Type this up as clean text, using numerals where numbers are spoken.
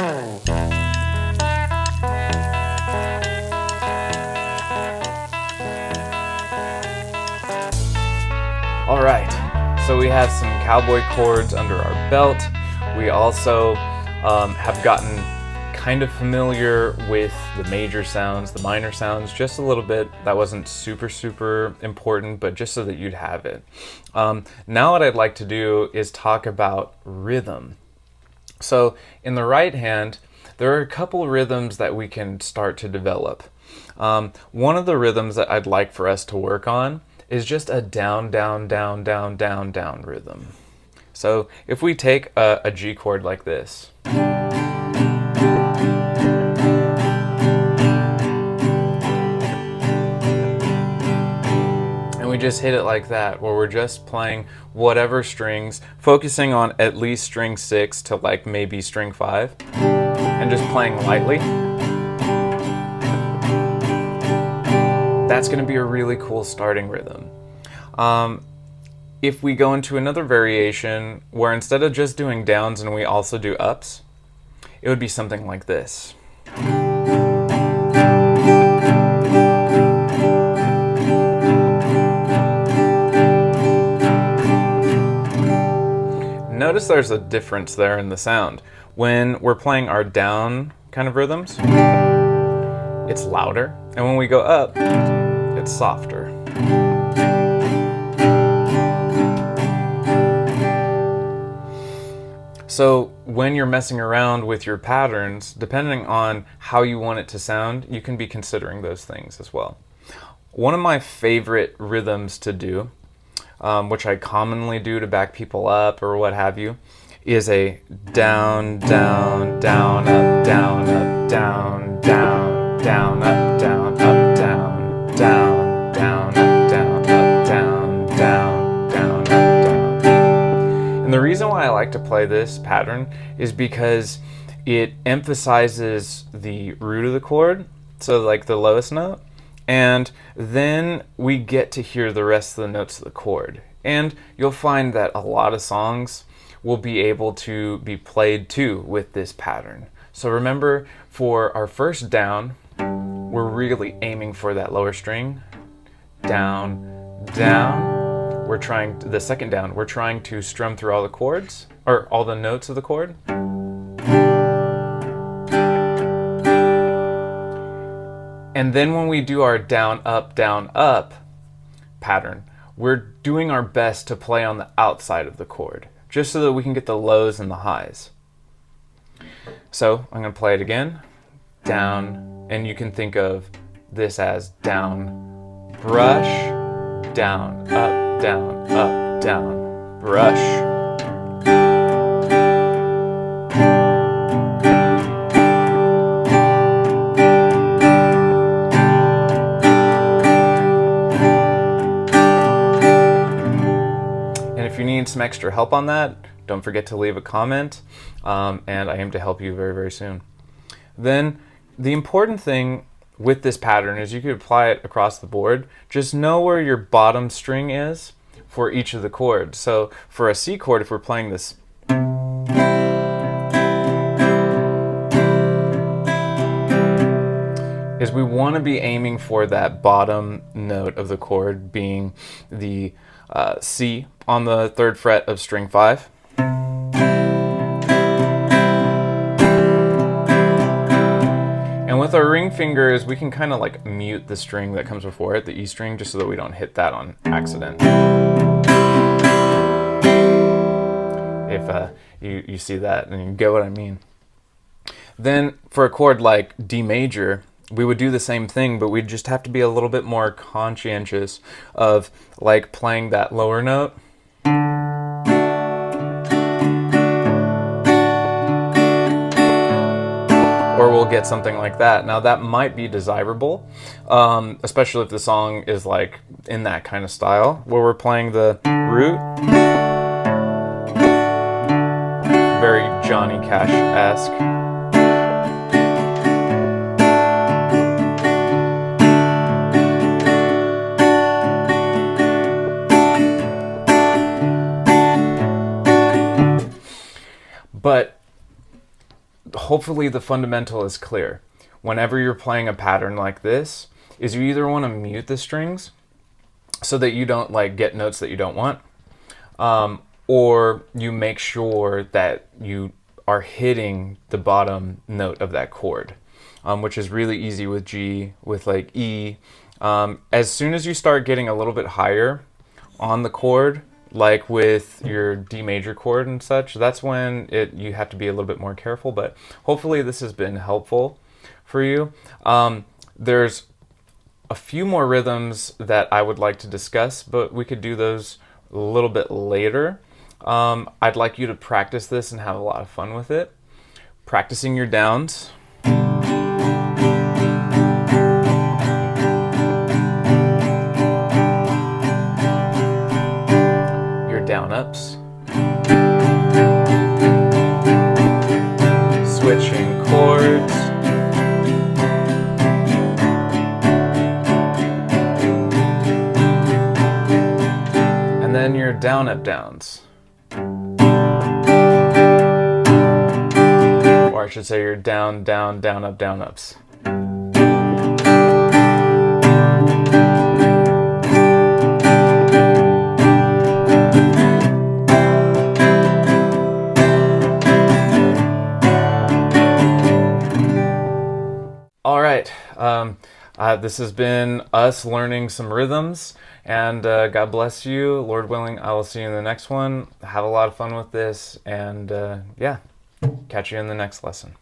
All right, so we have some cowboy chords under our belt. We also have gotten kind of familiar with the major sounds, the minor sounds, just a little bit. That wasn't super important, but just so that you'd have it. Now what I'd like to do is talk about rhythm. So in the right hand, there are a couple rhythms that we can start to develop. One of the rhythms that I'd like for us to work on is just a down, down, down, down, down, down rhythm. So if we take a G chord like this, and we just hit it like that, where we're just playing whatever strings, focusing on at least string 6 to like maybe string 5, and just playing lightly. That's going to be a really cool starting rhythm. If we go into another variation where instead of just doing downs and we also do ups, it would be something like this. Notice there's a difference there in the sound. When we're playing our down kind of rhythms, it's louder, and when we go up, it's softer. So when you're messing around with your patterns, depending on how you want it to sound, you can be considering those things as well. One of my favorite rhythms to do, which I commonly do to back people up or what have you, is a down, down, down, up, down, up, down, down, down, up, down, up, down, down, down, up, down, up, down, down, down, up, down. And the reason why I like to play this pattern is because it emphasizes the root of the chord, so like the lowest note, and then we get to hear the rest of the notes of the chord. And you'll find that a lot of songs will be able to be played too with this pattern. So remember, for our first down, we're really aiming for that lower string. Down, down. We're trying the second down, we're trying to strum through all the chords, or all the notes of the chord. And then when we do our down, up pattern, we're doing our best to play on the outside of the chord, just so that we can get the lows and the highs. So I'm going to play it again. Down, and you can think of this as down, brush, down, brush. If you need some extra help on that, don't forget to leave a comment, and I aim to help you very soon. Then the important thing with this pattern is you could apply it across the board. Just know where your bottom string is for each of the chords. So for a C chord, if we're playing this, is we want to be aiming for that bottom note of the chord being the C on the 3rd fret of string 5. And with our ring fingers, we can kind of like mute the string that comes before it, the E string, just so that we don't hit that on accident. If you see that and you get what I mean. Then for a chord like D major, we would do the same thing, but we'd just have to be a little bit more conscientious of like playing that lower note. Or we'll get something like that. Now that might be desirable, especially if the song is like in that kind of style, where we're playing the root. Very Johnny Cash-esque. But hopefully the fundamental is clear. Whenever you're playing a pattern like this, is you either want to mute the strings so that you don't like get notes that you don't want, or you make sure that you are hitting the bottom note of that chord, which is really easy with G, with like E. As soon as you start getting a little bit higher on the chord, like with your D major chord and such, that's when you have to be a little bit more careful, but hopefully this has been helpful for you. There's a few more rhythms that I would like to discuss, but we could do those a little bit later. I'd like you to practice this and have a lot of fun with it. Practicing your downs. Your down ups. Switching chords. And then your down up downs. Or I should say your down, down, down up, down ups. All right, this has been us learning some rhythms, and God bless you. Lord willing, I will see you in the next one. Have a lot of fun with this, and yeah, catch you in the next lesson.